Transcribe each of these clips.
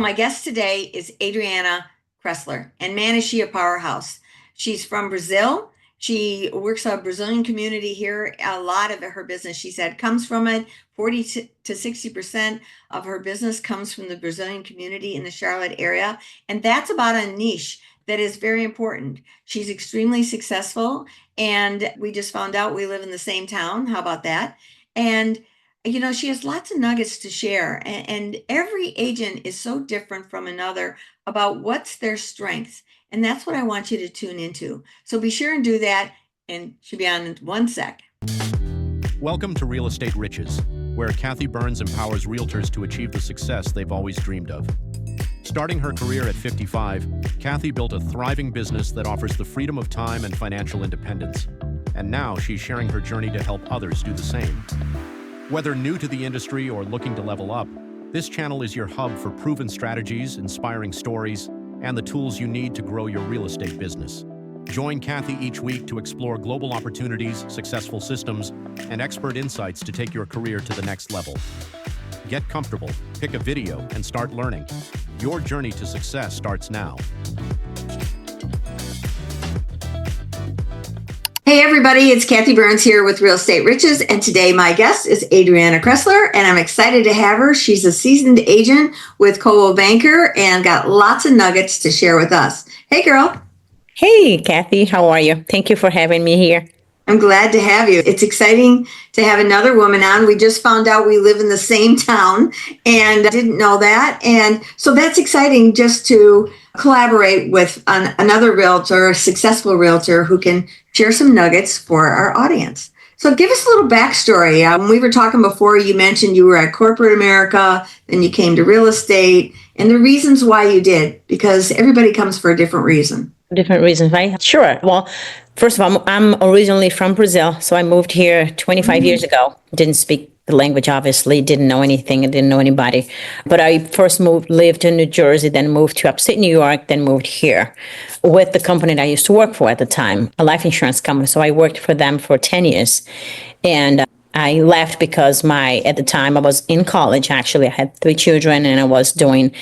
My guest today is Adriana Chrestler, and man, is she a powerhouse. She's from Brazil. She works on a Brazilian community here. A lot of her business, she said, comes from it. 40 to 60% of her business comes from the Brazilian community in the Charlotte area. And that's about a niche that is very important. She's extremely successful. And we just found out we live in the same town. How about that? And she has lots of nuggets to share, and every agent is so different from another about what's their strengths. And that's what I want you to tune into. So be sure and do that. And she'll be on in 1 sec. Welcome to Real Estate Riches, where Kathy Byrnes empowers realtors to achieve the success they've always dreamed of. Starting her career at 55, Kathy built a thriving business that offers the freedom of time and financial independence. And now she's sharing her journey to help others do the same. Whether new to the industry or looking to level up, this channel is your hub for proven strategies, inspiring stories, and the tools you need to grow your real estate business. Join Kathy each week to explore global opportunities, successful systems, and expert insights to take your career to the next level. Get comfortable, pick a video, and start learning. Your journey to success starts now. Hey everybody, it's Kathy Byrnes here with Real Estate Riches, and today my guest is Adriana Chrestler, and I'm excited to have her. She's a seasoned agent with Coldwell Banker and got lots of nuggets to share with us. Hey girl. Hey Kathy, how are you? Thank you for having me here. I'm glad to have you. It's exciting to have another woman on. We just found out we live in the same town and didn't know that. And so that's exciting just to collaborate with another realtor, a successful realtor who can share some nuggets for our audience. So give us a little backstory. When we were talking before, you mentioned you were at corporate America, then you came to real estate, and the reasons why you did, because everybody comes for a different reason. Different reasons, right? Sure. Well, first of all, I'm originally from Brazil, so I moved here 25 years ago. Didn't speak the language, obviously, didn't know anything, and didn't know anybody. But I first lived in New Jersey, then moved to upstate New York, then moved here with the company that I used to work for at the time, a life insurance company. So I worked for them for 10 years. And I left because at the time I was in college, actually. I had 3 children and I was doing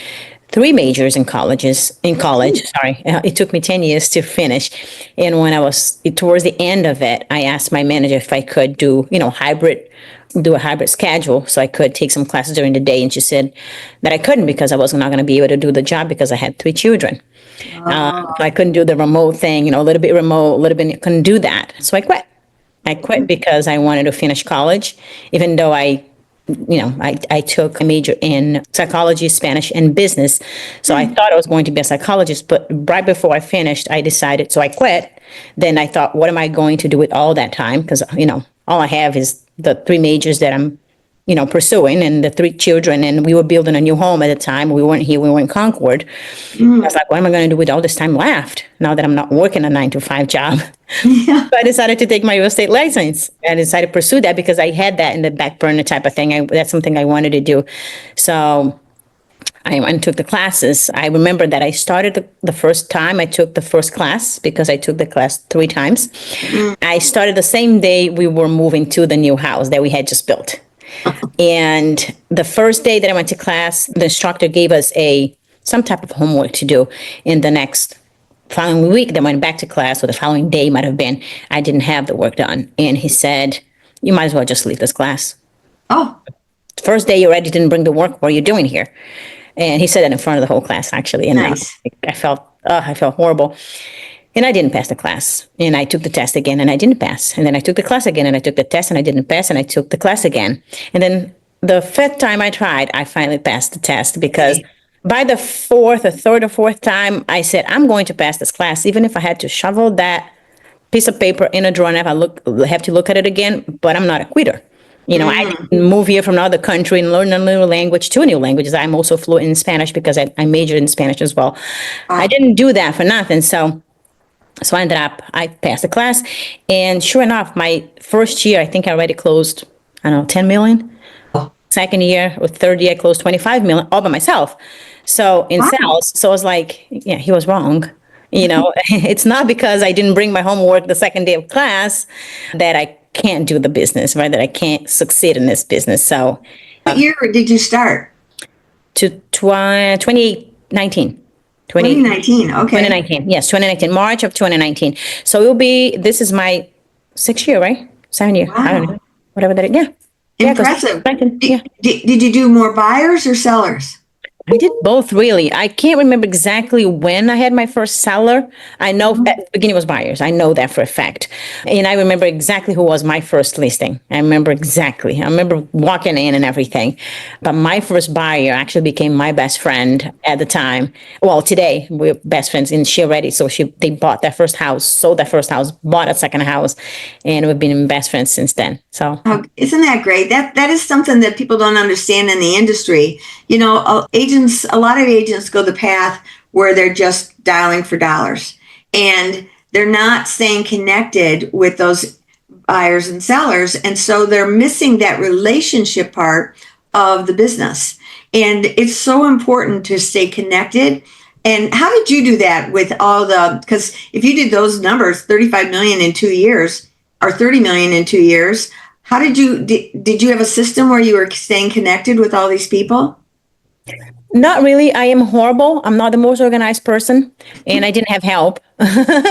3 majors in college. Sorry. It took me 10 years to finish. And when I was towards the end of it, I asked my manager if I could do a hybrid schedule so I could take some classes during the day. And she said that I couldn't because I was not going to be able to do the job because I had 3 children. So I couldn't do the remote thing, a little bit remote, a little bit, couldn't do that. So I quit. I quit because I wanted to finish college, even though I took a major in psychology, Spanish, and business. So I thought I was going to be a psychologist, but right before I finished, I decided, so I quit. Then I thought, what am I going to do with all that time? Because, all I have is the 3 majors that I'm, pursuing and the 3 children. And we were building a new home at the time. We weren't here, we were in Concord. I was like, what am I going to do with all this time left now that I'm not working a 9-to-5 job? Yeah. So I decided to take my real estate license. I decided to pursue that because I had that in the back burner type of thing. That's something I wanted to do. So I went and took the classes. I remember that I started the first time I took the first class because I took the class 3 times. I started the same day we were moving to the new house that we had just built. And the first day that I went to class, the instructor gave us some type of homework to do. In the next following week, that went back to class, or the following day might have been, I didn't have the work done. And he said, you might as well just leave this class. Oh. First day you already didn't bring the work. What are you doing here? And he said that in front of the whole class, actually. And nice. I felt horrible. And I didn't pass the class. And I took the test again and I didn't pass. And then I took the class again and I took the test and I didn't pass. And I took the class again. And then the 5th time I tried, I finally passed the test because by the 3rd or 4th time, I said, I'm going to pass this class, even if I had to shovel that piece of paper in a drawer and have to look at it again, but I'm not a quitter. I didn't move here from another country and learn a new language, 2 new languages. I'm also fluent in Spanish because I majored in Spanish as well. I didn't do that for nothing. So I ended up, I passed the class. And sure enough, my first year, I think I already closed, 10 million. Second year or third year, I closed 25 million all by myself. So in sales, so I was like, yeah, he was wrong. It's not because I didn't bring my homework the second day of class that I can't do the business, right? That I can't succeed in this business. So what year did you start? to 2019. 2019. Okay. 2019. Yes, 2019, March of 2019. So this is my 6th year, right? 7th year. I don't Wow. know. Whatever that is. Yeah. Yeah, 'cause Impressive. 19, yeah. Did you do more buyers or sellers? I did both really. I can't remember exactly when I had my first seller. I know Mhm. at the beginning was buyers. I know that for a fact. And I remember exactly who was my first listing. I remember exactly. I remember walking in and everything. But my first buyer actually became my best friend at the time. Well, today we're best friends and she already, so they bought their first house, sold their first house, bought a second house, and we've been best friends since then. So Oh, isn't that great? That is something that people don't understand in the industry. You know, a lot of agents go the path where they're just dialing for dollars, and they're not staying connected with those buyers and sellers, and so they're missing that relationship part of the business. And it's so important to stay connected. And how did you do that with all the? Because if you did those numbers, 35 million in 2 years, or 30 million in 2 years. How did you have a system where you were staying connected with all these people? not really. I am horrible. I'm not the most organized person, and I didn't have help.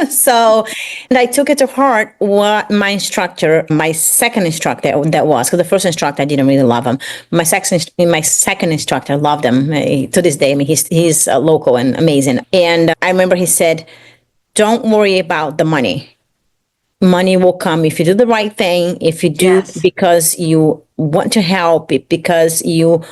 So, and I took it to heart what my instructor, my second instructor, that was, because the first instructor I didn't really love him. My second instructor loved him. To this day. I mean, he's local and amazing. And I remember he said, "Don't worry about the money. Money will come if you do the right thing, if you do Yes. because you want to help, because you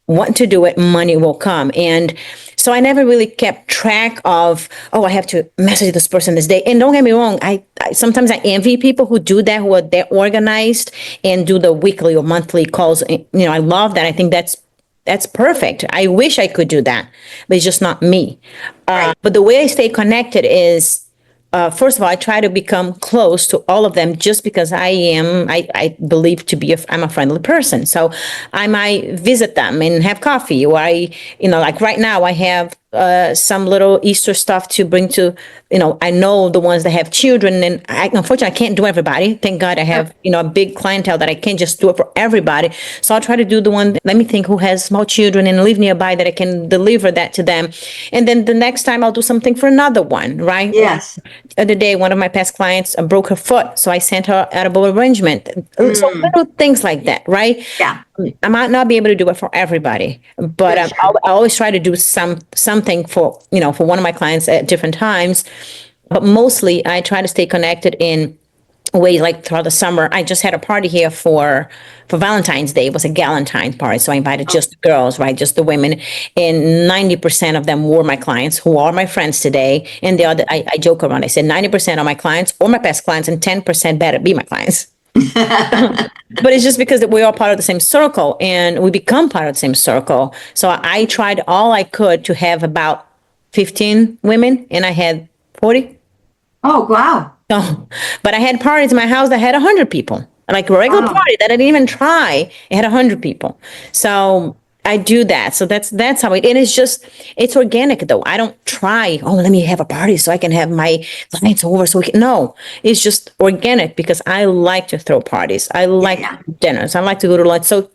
want to do it, money will come." And so I never really kept track of, oh, I have to message this person this day. And don't get me wrong, I sometimes I envy people who do that, who are that organized and do the weekly or monthly calls. I love that. I think that's perfect. I wish I could do that, but it's just not me. Right. But the way I stay connected is, first of all, I try to become close to all of them just because I believe I'm a friendly person. So I might visit them and have coffee, or like right now I have some little Easter stuff to bring to, I know the ones that have children, and unfortunately I can't do everybody. Thank God I have, a big clientele that I can't just do it for everybody. So I'll try to do the one, let me think, who has small children and live nearby that I can deliver that to them. And then the next time I'll do something for another one, right? Yes. The other day, one of my past clients broke her foot, so I sent her edible arrangement. So Mm. little things like that, right? Yeah. I might not be able to do it for everybody, but Sure, sure. I always try to do something for one of my clients at different times. But mostly, I try to stay connected in ways like throughout the summer. I just had a party here for Valentine's Day. It was a galentine party, so I invited Oh. just the girls, right, just the women, and 90% of them were my clients, who are my friends today. And the other, I joke around. I said 90% of my clients or my past clients, and 10% better be my clients. But it's just because we're all part of the same circle, and we become part of the same circle. So I tried all I could to have about 15 women, and I had 40. Oh, wow. So, but I had parties in my house that had 100 people, like a regular Wow. party that I didn't even try. It had 100 people. So I do that. So that's how and it's organic though. I don't try, oh, let me have a party so I can have my clients over no, it's just organic because I like to throw parties. I like Yeah. dinners. I like to go to lunch. So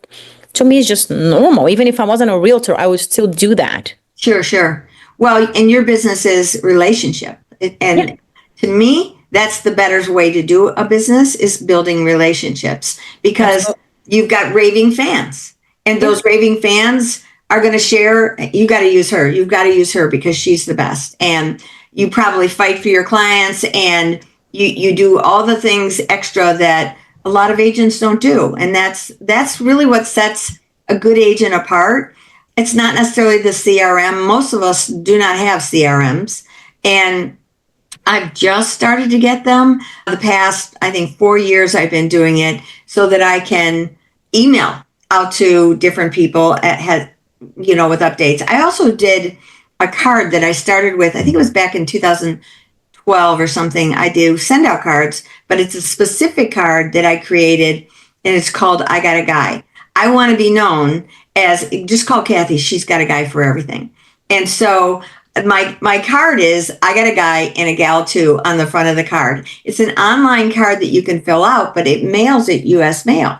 to me, it's just normal. Even if I wasn't a realtor, I would still do that. Sure, sure. Well, and your business is relationship. And Yeah. to me, that's the better way to do a business is building relationships because Absolutely. you've got raving fans and those raving fans are going to share. You got to use her. You've got to use her because she's the best. And you probably fight for your clients and you do all the things extra that a lot of agents don't do. And that's really what sets a good agent apart. It's not necessarily the CRM. Most of us do not have CRMs. And I've just started to get them. The past, I think, 4 years I've been doing it so that I can email out to different people with updates. I also did a card that I started with, I think it was back in 2012 or something. I do send out cards, but it's a specific card that I created and it's called I Got a Guy. I want to be known as, just call Kathy, she's got a guy for everything. And so my card is I got a guy and a gal too on the front of the card. It's an online card that you can fill out, but it mails it US mail.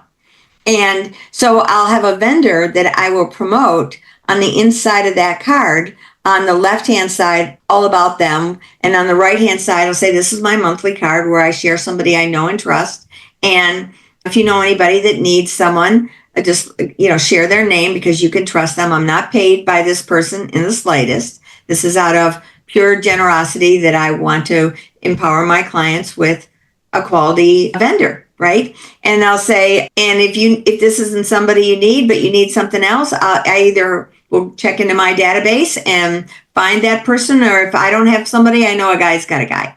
And so I'll have a vendor that I will promote on the inside of that card, on the left-hand side, all about them. And on the right-hand side, I'll say, this is my monthly card where I share somebody I know and trust. And if you know anybody that needs someone, just, share their name because you can trust them. I'm not paid by this person in the slightest. This is out of pure generosity that I want to empower my clients with a quality vendor, right? And I'll say, and if this isn't somebody you need, but you need something else, I either will check into my database and find that person, or if I don't have somebody, I know a guy's got a guy.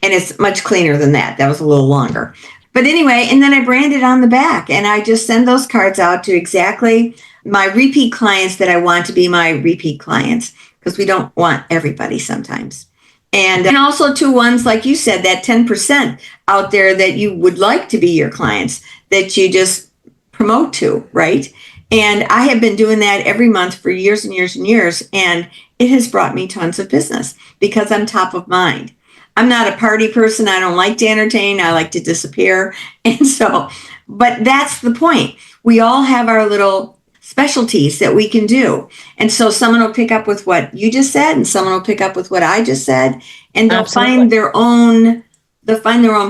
And it's much cleaner than that. That was a little longer. But anyway, and then I brand it on the back, and I just send those cards out to exactly my repeat clients that I want to be my repeat clients, because we don't want everybody sometimes. And also to ones, like you said, that 10% out there that you would like to be your clients, that you just promote to, right? And I have been doing that every month for years and years and years. And it has brought me tons of business because I'm top of mind. I'm not a party person. I don't like to entertain. I like to disappear. And so, but that's the point. We all have our little specialties that we can do. And so someone will pick up with what you just said, and someone will pick up with what I just said, and they'll find their own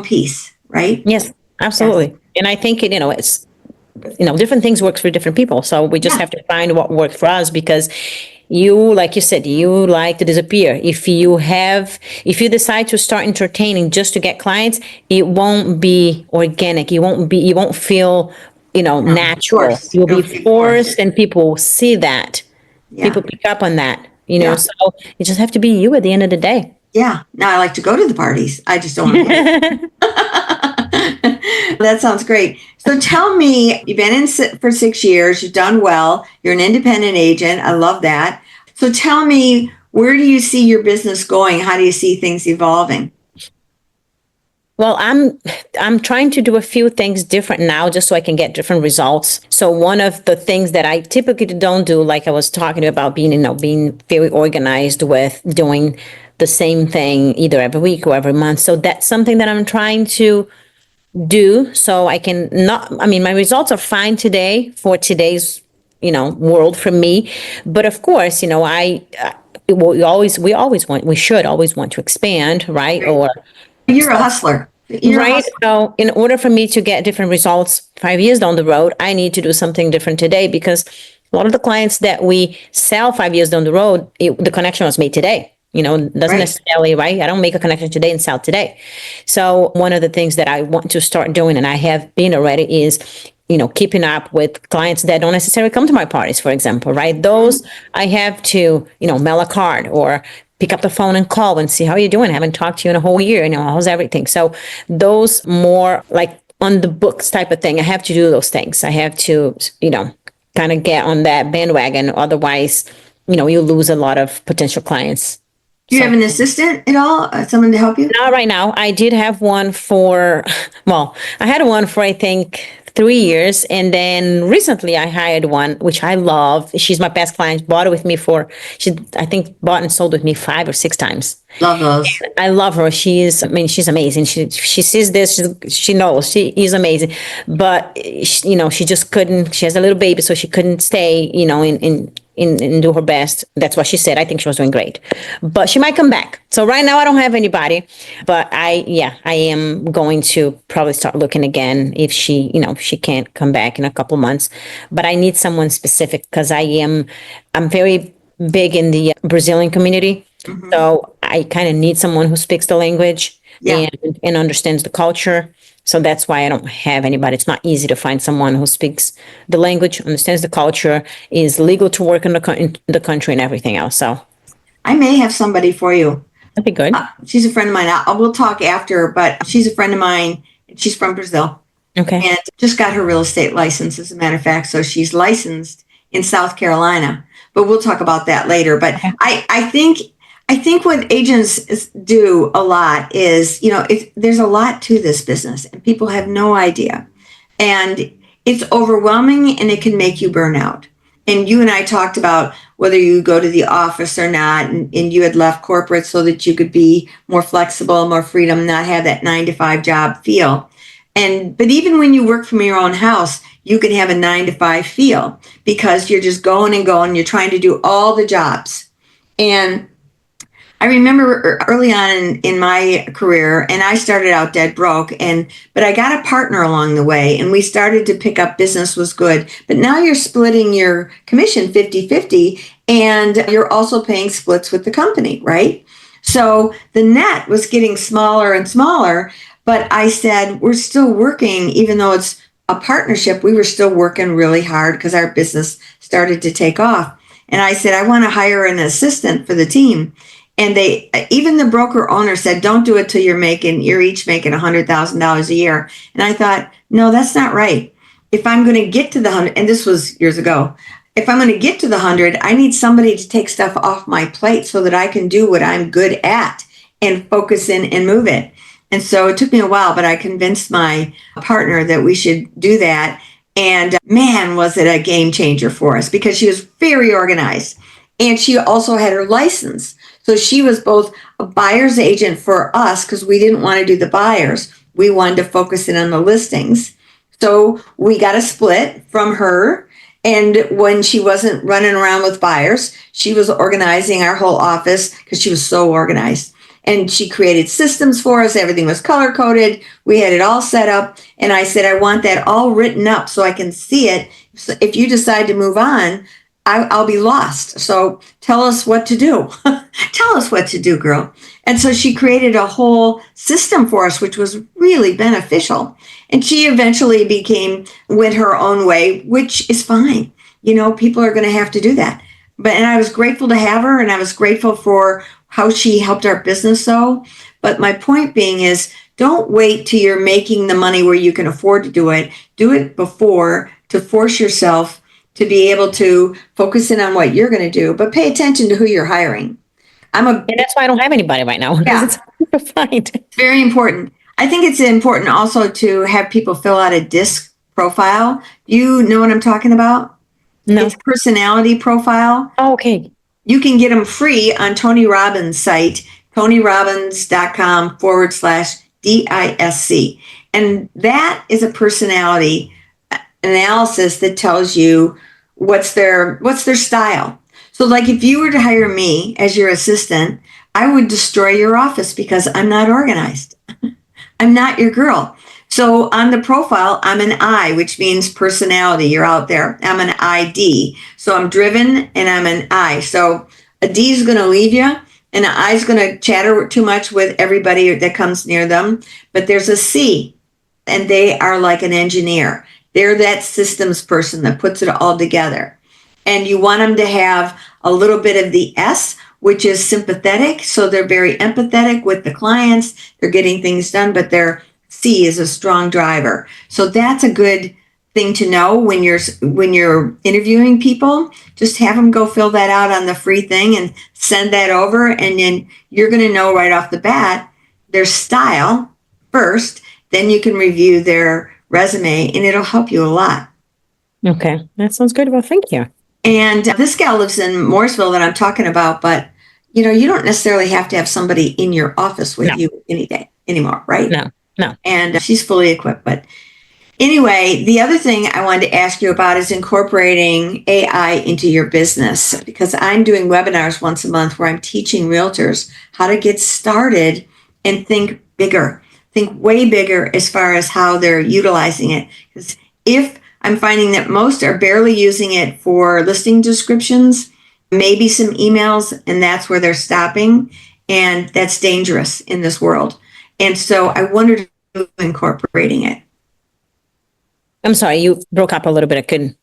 piece, right? Yes, absolutely. Yes. And I think, it's, different things work for different people. So we just have to find what works for us, because like you said, you like to disappear. If you decide to start entertaining just to get clients, it won't be organic. You won't feel, natural. You'll be forced, and people will see that. Yeah. People pick up on that, so you just have to be you at the end of the day. Yeah. Now I like to go to the parties. I just don't want to. That sounds great. So tell me, you've been in for 6 years, you've done well, you're an independent agent. I love that. So tell me, where do you see your business going? How do you see things evolving? Well, I'm trying to do a few things different now just so I can get different results. So one of the things that I typically don't do, like I was talking about, being very organized with doing the same thing either every week or every month. So that's something that I'm trying to do so I can my results are fine today for today's, world for me. But of course, we should always want to expand, right? Or you're a hustler. Right. So in order for me to get different results 5 years down the road, I need to do something different today, because a lot of the clients that we sell 5 years down the road, the connection was made today. Doesn't necessarily, right? I don't make a connection today and sell today. So one of the things that I want to start doing, and I have been already, is, keeping up with clients that don't necessarily come to my parties, for example, right? Those I have to, mail a card or pick up the phone and call and see how you're doing. I haven't talked to you in a whole year. How's everything? So those more like on the books type of thing, I have to do those things. I have to, kind of get on that bandwagon. Otherwise, you lose a lot of potential clients. Do you have an assistant at all? Someone to help you? Not right now. I did have one I had one for, I think, 3 years. And then recently I hired one, which I love. She's my best client. Bought it with me I think bought and sold with me 5 or 6 times. Love those. I love her. She's amazing. She sees this. She knows she is amazing, but she just couldn't, she has a little baby, so she couldn't stay, and do her best. That's what she said. I think she was doing great, but she might come back. So right now I don't have anybody, but I am going to probably start looking again if she can't come back in a couple months. But I need someone specific, because I'm very big in the Brazilian community. Mm-hmm. So I kind of need someone who speaks the language and understands the culture. So that's why I don't have anybody. It's not easy to find someone who speaks the language, understands the culture, is legal to work in the country and everything else. So I may have somebody for you. That'd be good. She's a friend of mine. We'll talk after, but she's a friend of mine. She's from Brazil. Okay. And just got her real estate license, as a matter of fact. So she's licensed in South Carolina, but we'll talk about that later. But okay. I think what agents do a lot is, there's a lot to this business and people have no idea. And it's overwhelming and it can make you burn out. And you and I talked about whether you go to the office or not, and you had left corporate so that you could be more flexible, more freedom, not have that 9-to-5 job feel. But even when you work from your own house, you can have a 9 to 5 feel because you're just going and going. You're trying to do all the jobs. And I remember early on in my career, and I started out dead broke, but I got a partner along the way, and we started to pick up business was good. But now you're splitting your commission 50-50, and you're also paying splits with the company, right? So the net was getting smaller and smaller, but I said, we're still working, even though it's a partnership, we were still working really hard because our business started to take off. And I said, I want to hire an assistant for the team. And even the broker owner said, don't do it till you're each making $100,000 a year. And I thought, no, that's not right. If I'm going to get to the 100, and this was years ago, if I'm going to get to the 100, I need somebody to take stuff off my plate so that I can do what I'm good at and focus in and move it. And so it took me a while, but I convinced my partner that we should do that. And man, was it a game changer for us because she was very organized. And she also had her license. So she was both a buyer's agent for us because we didn't want to do the buyers. We wanted to focus in on the listings. So we got a split from her. And when she wasn't running around with buyers, she was organizing our whole office because she was so organized. And she created systems for us. Everything was color coded. We had it all set up. And I said, I want that all written up so I can see it. So if you decide to move on, I'll be lost. So tell us what to do. Tell us what to do, girl. And so she created a whole system for us, which was really beneficial. And she eventually went her own way, which is fine. People are going to have to do that. And I was grateful to have her, and I was grateful for how she helped our business so. But my point being is, don't wait till you're making the money where you can afford to do it. Do it before to force yourself to be able to focus in on what you're going to do, but pay attention to who you're hiring. And that's why I don't have anybody right now. Yeah. It's hard to find. It's very important. I think it's important also to have people fill out a DISC profile. You know what I'm talking about? No. It's personality profile. Oh, okay. You can get them free on Tony Robbins' site, tonyrobbins.com/DISC. And that is a personality analysis that tells you what's their style. So like if you were to hire me as your assistant, I would destroy your office because I'm not organized. I'm not your girl. So on the profile, I'm an I, which means personality. You're out there. I'm an ID. So I'm driven and I'm an I. So a D is going to leave you and an I is going to chatter too much with everybody that comes near them. But there's a C, and they are like an engineer. They're that systems person that puts it all together. And you want them to have a little bit of the S, which is sympathetic. So they're very empathetic with the clients. They're getting things done, but their C is a strong driver. So that's a good thing to know when you're interviewing people. Just have them go fill that out on the free thing and send that over. And then you're going to know right off the bat their style first. Then you can review their resume, and it'll help you a lot. Okay, that sounds good. Well, thank you. And this gal lives in Mooresville that I'm talking about, but you don't necessarily have to have somebody in your office with you any day anymore, right? No. And she's fully equipped. But anyway, the other thing I wanted to ask you about is incorporating AI into your business, because I'm doing webinars once a month where I'm teaching realtors how to get started and think bigger. Think way bigger as far as how they're utilizing it. Because if I'm finding that most are barely using it for listing descriptions, maybe some emails, and that's where they're stopping. And that's dangerous in this world. And so I wondered if incorporating it. I'm sorry, you broke up a little bit. I couldn't.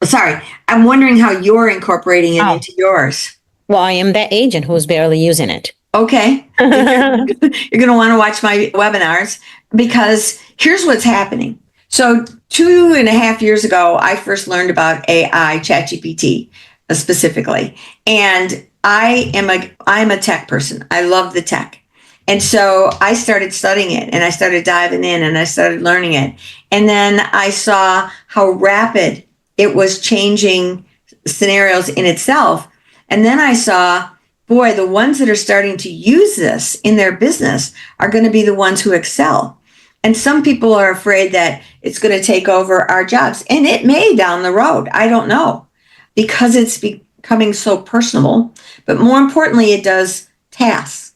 Sorry, I'm wondering how you're incorporating it into yours. Well, I am that agent who's barely using it. Okay. You're going to want to watch my webinars because here's what's happening. So 2.5 years ago, I first learned about AI, ChatGPT specifically. And I'm a tech person. I love the tech. And so I started studying it and I started diving in and I started learning it. And then I saw how rapid it was changing scenarios in itself. And then I saw, boy, the ones that are starting to use this in their business are going to be the ones who excel. And some people are afraid that it's going to take over our jobs. And it may down the road. I don't know. Because it's becoming so personal. But more importantly, it does tasks.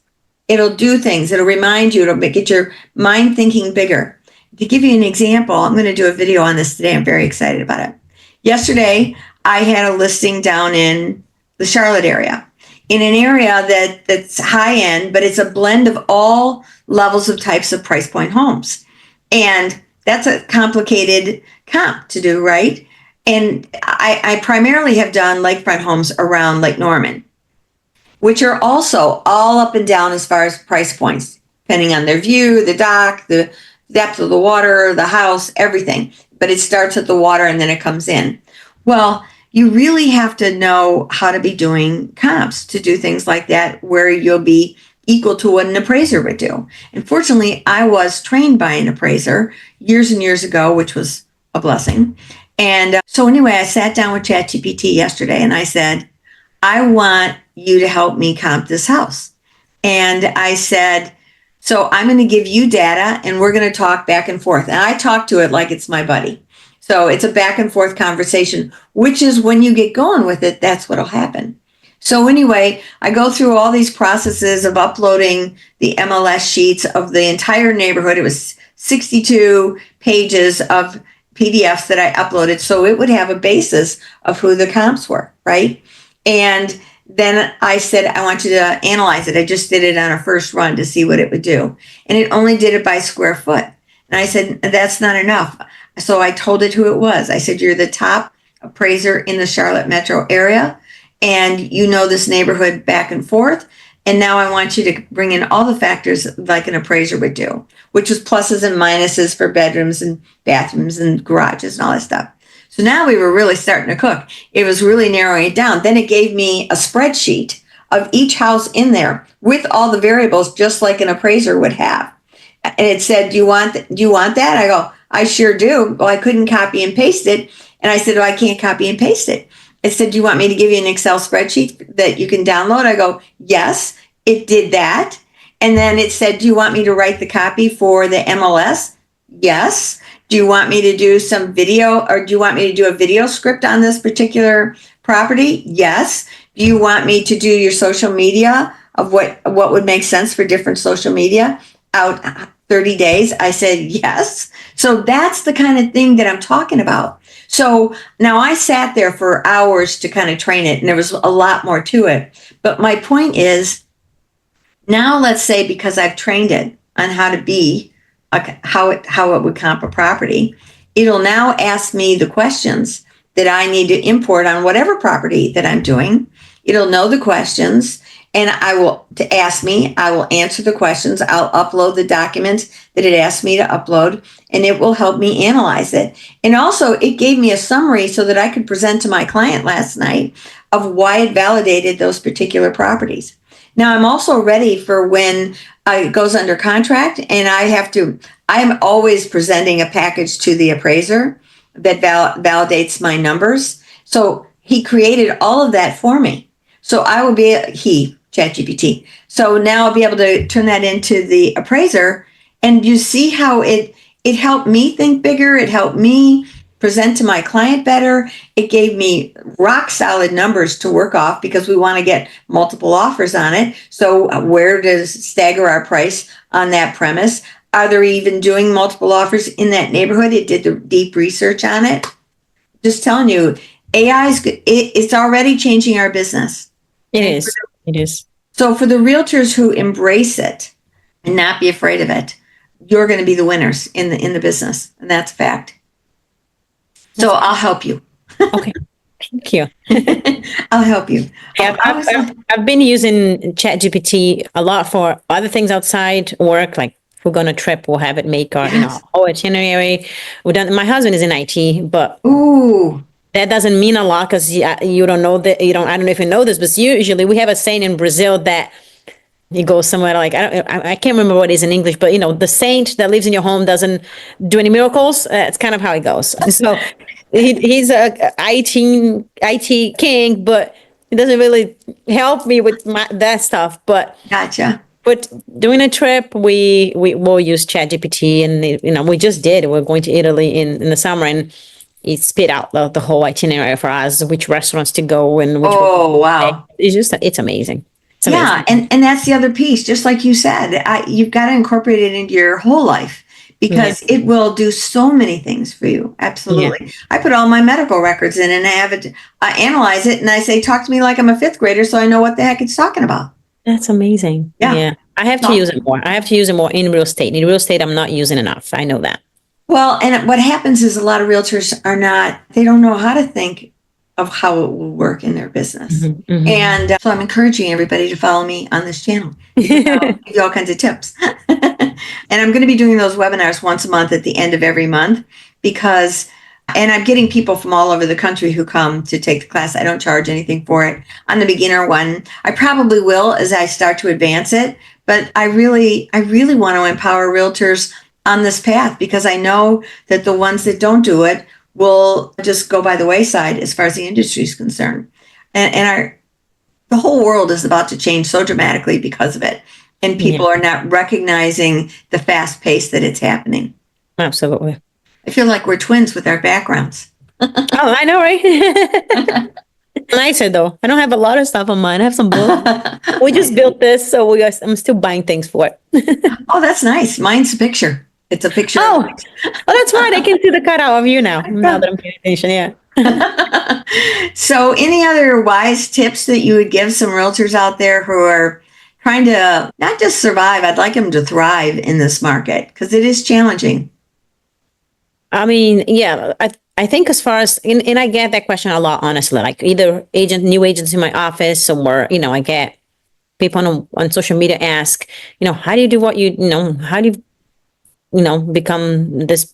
It'll do things. It'll remind you. It'll get your mind thinking bigger. To give you an example, I'm going to do a video on this today. I'm very excited about it. Yesterday, I had a listing down in the Charlotte area, in an area that's high end, but it's a blend of all levels of types of price point homes. And that's a complicated comp to do, right? And I primarily have done lakefront homes around Lake Norman, which are also all up and down as far as price points, depending on their view, the dock, the depth of the water, the house, everything. But it starts at the water and then it comes in. Well, you really have to know how to be doing comps to do things like that where you'll be equal to what an appraiser would do. And fortunately, I was trained by an appraiser years and years ago, which was a blessing. And so anyway, I sat down with ChatGPT yesterday and I said, I want you to help me comp this house. And I said, so I'm going to give you data and we're going to talk back and forth. And I talk to it like it's my buddy. So it's a back and forth conversation, which is when you get going with it, that's what'll happen. So anyway, I go through all these processes of uploading the MLS sheets of the entire neighborhood. It was 62 pages of PDFs that I uploaded. So it would have a basis of who the comps were, right? And then I said, I want you to analyze it. I just did it on a first run to see what it would do. And it only did it by square foot. And I said, that's not enough. So I told it who it was. I said, you're the top appraiser in the Charlotte metro area. And you know this neighborhood back and forth. And now I want you to bring in all the factors like an appraiser would do, which was pluses and minuses for bedrooms and bathrooms and garages and all that stuff. So now we were really starting to cook. It was really narrowing it down. Then it gave me a spreadsheet of each house in there with all the variables, just like an appraiser would have. And it said, do you want that? I go, I sure do. Well, I couldn't copy and paste it. And I said, well, I can't copy and paste it. It said, do you want me to give you an Excel spreadsheet that you can download? I go, yes, it did that. And then it said, do you want me to write the copy for the MLS? Yes. Do you want me to do some video, or do you want me to do a video script on this particular property? Yes. Do you want me to do your social media of what would make sense for different social media out 30 days? I said, yes. So that's the kind of thing that I'm talking about. So now I sat there for hours to kind of train it, and there was a lot more to it. But my point is, now let's say because I've trained it on how to be, how it would comp a property, it'll now ask me the questions that I need to import on whatever property that I'm doing. It'll know the questions, and I will answer the questions. I'll upload the documents that it asked me to upload, and it will help me analyze it. And also, it gave me a summary so that I could present to my client last night of why it validated those particular properties. Now, I'm also ready for when it goes under contract, and I am always presenting a package to the appraiser that validates my numbers. So he created all of that for me. So I will be, ChatGPT. So now I'll be able to turn that into the appraiser, and you see how it helped me think bigger. It helped me present to my client better. It gave me rock solid numbers to work off because we want to get multiple offers on it. So where does stagger our price on that premise? Are they even doing multiple offers in that neighborhood? It did the deep research on it. Just telling you, AI is good. It's already changing our business. It is. It is. So for the realtors who embrace it and not be afraid of it, you're going to be the winners in the business, and that's a fact. So I'll help you. Okay. Thank you. I'll help you. Yeah, I've been using ChatGPT a lot for other things outside work, like if we're going to trip, we'll have it make our, whole itinerary. My husband is in IT, but that doesn't mean a lot because you don't know that, I don't know if you know this, but usually we have a saying in Brazil that you go somewhere like, I can't remember what it is in English, but the saint that lives in your home doesn't do any miracles. It's kind of how it goes. So he's a IT king, but he doesn't really help me with that stuff. But gotcha. But during a trip, we will use ChatGPT, and we just did. We're going to Italy in the summer, and it spit out the whole itinerary for us, which restaurants to go and which. Oh, wow. It's amazing. It's Yeah, amazing. and that's the other piece. Just like you said, you've got to incorporate it into your whole life because it will do so many things for you. Absolutely. I put all my medical records in and I have it, I analyze it and I say, talk to me like I'm a fifth grader so I know what the heck it's talking about. That's amazing. Yeah. I have to use it more. I have to use it more in real estate. In real estate, I'm not using enough. I know that. Well, and what happens is a lot of realtors they don't know how to think of how it will work in their business. And so I'm encouraging everybody to follow me on this channel. I'll give you all kinds of tips. And I'm going to be doing those webinars once a month at the end of every month and I'm getting people from all over the country who come to take the class. I don't charge anything for it. On the beginner one, I probably will as I start to advance it, but I really want to empower realtors on this path because I know that the ones that don't do it will just go by the wayside as far as the industry is concerned. And the whole world is about to change so dramatically because of it. And people are not recognizing the fast pace that it's happening. Absolutely. I feel like we're twins with our backgrounds. Oh, I know, right? Nicer though. I don't have a lot of stuff on mine. I have some books. We just built this, so I'm still buying things for it. Oh, that's nice. Mine's a picture. It's a picture. Oh, that's right. I can see the cutout of you now that I'm paying attention. Yeah. So any other wise tips that you would give some realtors out there who are trying to not just survive, I'd like them to thrive in this market because it is challenging. I mean, yeah, I think as far as, and I get that question a lot, honestly, like either new agents in my office or, I get people on social media ask, how do you do what how do you, become this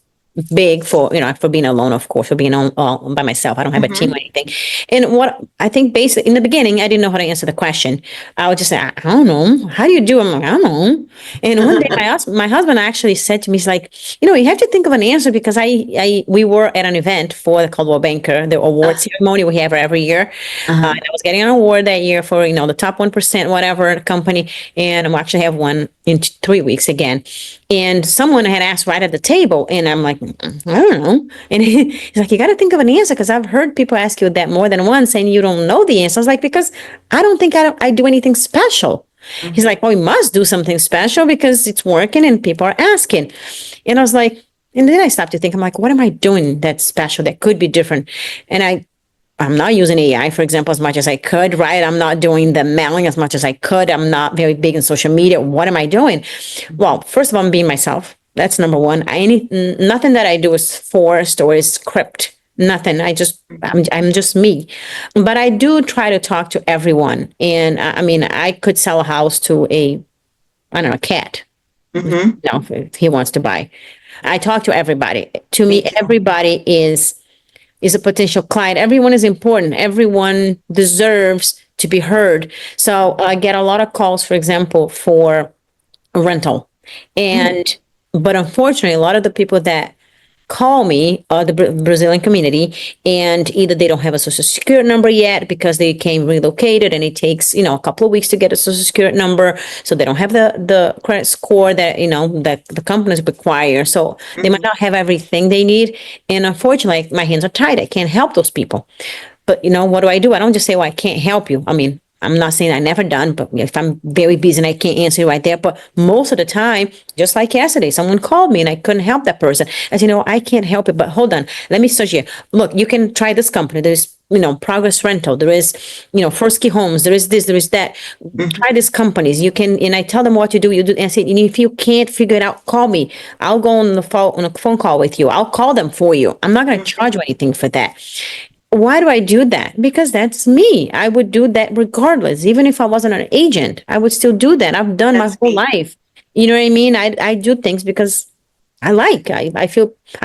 big for being alone, of course, for being all by myself. I don't have a team or anything. And what I think basically in the beginning, I didn't know how to answer the question. I would just say, I don't know. How do you do? I'm like, I don't know. And one day my husband actually said to me, he's like, you have to think of an answer because we were at an event for the Coldwell Banker, the award ceremony we have every year. And I was getting an award that year for, the top 1%, whatever company. And I'm actually have one in 3 weeks again. And someone had asked right at the table, and I'm like, I don't know. And he's like, you got to think of an answer because I've heard people ask you that more than once, and you don't know the answer. I was like, because I don't think I do anything special. He's like, well, you must do something special because it's working and people are asking. And I was like, and then I stopped to think, I'm like, what am I doing that's special that could be different? And I'm not using AI, for example, as much as I could, right? I'm not doing the mailing as much as I could. I'm not very big in social media. What am I doing? Well, first of all, I'm being myself. That's number one. Nothing that I do is forced or is script. Nothing. I'm just me. But I do try to talk to everyone. And I mean, I could sell a house to a cat. If he wants to buy. I talk to everybody. To me, everybody is a potential client. Everyone is important. Everyone deserves to be heard. So I get a lot of calls, for example, for rental. But unfortunately, a lot of the people that call me are the Brazilian community, and either they don't have a social security number yet because they came relocated and it takes, a couple of weeks to get a social security number. So they don't have the credit score that, that the companies require. So they might not have everything they need. And unfortunately, my hands are tied. I can't help those people. But, what do? I don't just say, well, I can't help you. I mean, I'm not saying I never done, but if I'm very busy and I can't answer you right there, but most of the time, just like yesterday, someone called me and I couldn't help that person. I said, I can't help it, but hold on, let me search here. Look, you can try this company. There's, Progress Rental. There is, First Key Homes. There is this, there is that. Try these companies. You can, and I tell them what to do. You do, and I say, if you can't figure it out, call me. I'll go on a phone call with you. I'll call them for you. I'm not going to charge you anything for that. Why do I do that? Because that's me. I would do that regardless. Even if I wasn't an agent, I would still do that. I've done my whole life. You know what I mean? I do things because I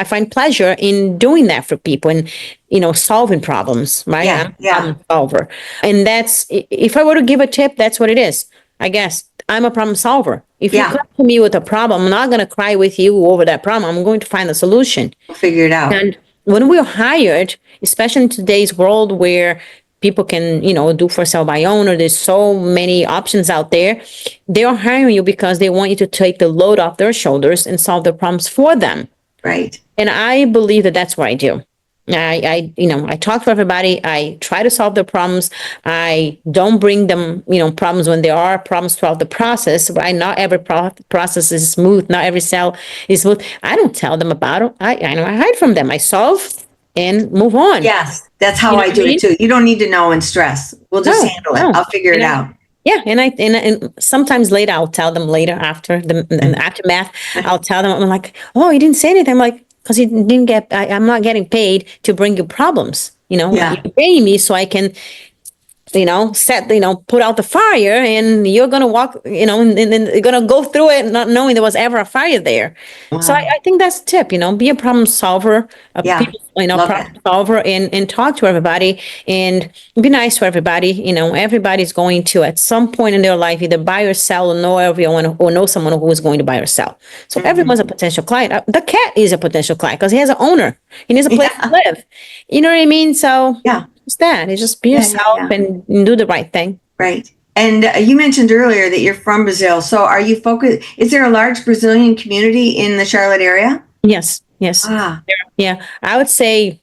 find pleasure in doing that for people and, solving problems, right? I'm a solver. And if I were to give a tip, that's what it is. I guess I'm a problem solver. If you come to me with a problem, I'm not going to cry with you over that problem. I'm going to find a solution. Figure it out. And when we're hired, especially in today's world where people can, do for sale by owner. There's so many options out there. They are hiring you because they want you to take the load off their shoulders and solve their problems for them. Right. And I believe that that's what I do. I talk to everybody. I try to solve their problems. I don't bring them, problems when there are problems throughout the process. Right? Not every process is smooth. Not every sale is smooth. I don't tell them about it. I hide from them. I solve and move on. Yes, that's how I do it too. You don't need to know and stress. We'll just handle it. I'll figure it out. Yeah, and sometimes later I'll tell them later after the aftermath. I'll tell them, I'm like, oh, you didn't say anything. I'm like, because you didn't get. I'm not getting paid to bring you problems. You're paying me so I can, put out the fire, and you're gonna walk, and you're gonna go through it not knowing there was ever a fire there. Wow. So I think that's the tip. Be a problem solver. Problem solver, and talk to everybody, and be nice to everybody. Everybody's going to at some point in their life either buy or sell, or know everyone or know someone who is going to buy or sell. So everyone's a potential client. The cat is a potential client because he has an owner. He needs a place to live. You know what I mean? So it's that. It's just be yourself and do the right thing. Right. And you mentioned earlier that you're from Brazil. So are you focused? Is there a large Brazilian community in the Charlotte area? Yes. Yeah. I would say,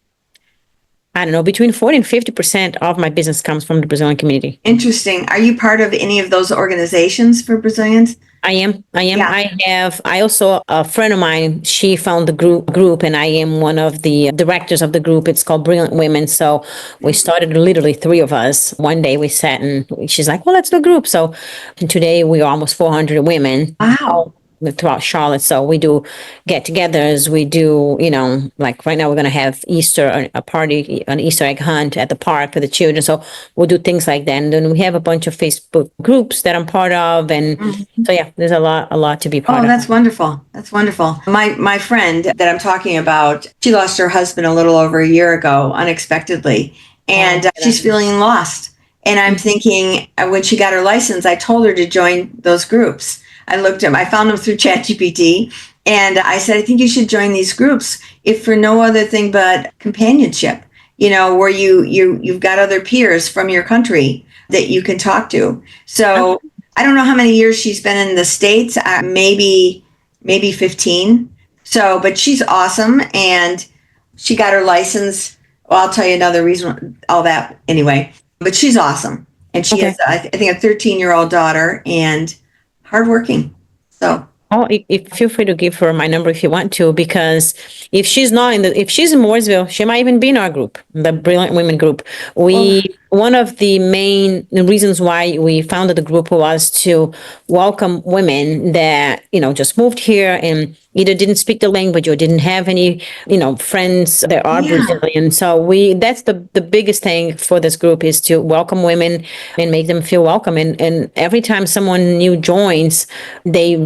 I don't know, between 40 and 50% of my business comes from the Brazilian community. Interesting. Are you part of any of those organizations for Brazilians? I am. Yeah. I also, a friend of mine, she found the group, and I am one of the directors of the group. It's called Brilliant Women. So we started literally 3 of us. One day we sat and she's like, well, let's do a group. So today we are almost 400 women. Wow. Throughout Charlotte. So we do get-togethers. We do, like right now we're going to have Easter, a party, an Easter egg hunt at the park for the children. So we'll do things like that. And then we have a bunch of Facebook groups that I'm part of. And so, yeah, there's a lot to be part of. Oh, that's wonderful. That's wonderful. My friend that I'm talking about, she lost her husband a little over a year ago, unexpectedly. And she's feeling lost. And I'm thinking, when she got her license, I told her to join those groups. I found them through ChatGPT, and I said, I think you should join these groups, if for no other thing but companionship, where you've got other peers from your country that you can talk to. So I don't know how many years she's been in the States, maybe 15. So, but she's awesome, and she got her license. Well, I'll tell you another reason, all that anyway, but she's awesome. And she has, I think, a 13-year-old daughter, and hardworking. So feel free to give her my number if you want to, because if she's if she's in Mooresville, she might even be in our group, the Brilliant Women group. One of the main reasons why we founded the group was to welcome women that, just moved here and either didn't speak the language or didn't have any, friends that are Brazilian. So that's the biggest thing for this group, is to welcome women and make them feel welcome. And every time someone new joins, they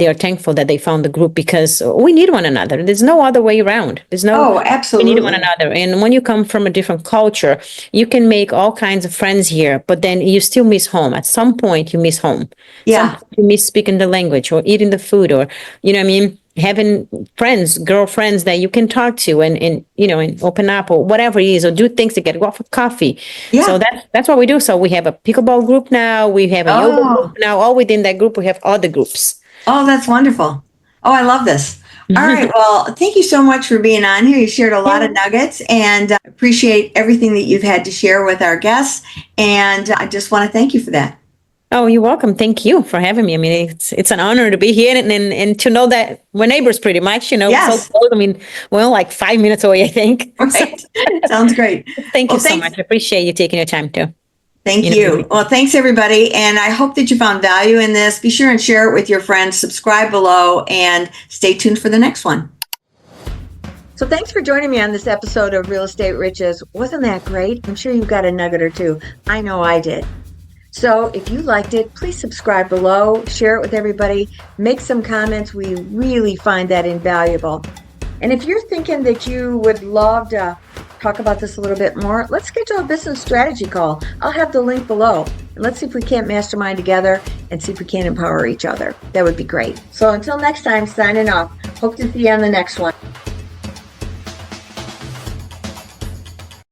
are thankful that they found the group, because we need one another. There's no other way around. Absolutely. We need one another. And when you come from a different culture, you can make all kinds of friends here, but then you still miss home. At some point you miss home. Yeah. You miss speaking the language or eating the food, or, having girlfriends that you can talk to and open up or whatever it is, or do things together, go out for coffee. Yeah. So that's what we do. So we have a pickleball group now. We have a yoga group now. All within that group, we have other groups. Oh, that's wonderful. Oh, I love this. All right. Well, thank you so much for being on here. You shared a lot of nuggets, and appreciate everything that you've had to share with our guests. And I just want to thank you for that. Oh, you're welcome. Thank you for having me. I mean, it's an honor to be here and to know that we're neighbors pretty much, Yes. So close. I mean, we're like 5 minutes away, I think. Right. Sounds great. Thank you so much. I appreciate you taking your time too. Thank you. Well, thanks everybody. And I hope that you found value in this. Be sure and share it with your friends, subscribe below, and stay tuned for the next one. So thanks for joining me on this episode of Real Estate Riches. Wasn't that great? I'm sure you got a nugget or two. I know I did. So if you liked it, please subscribe below, share it with everybody, make some comments. We really find that invaluable. And if you're thinking that you would love to talk about this a little bit more, let's schedule a business strategy call. I'll have the link below. And let's see if we can't mastermind together and see if we can empower each other. That would be great. So until next time, signing off. Hope to see you on the next one.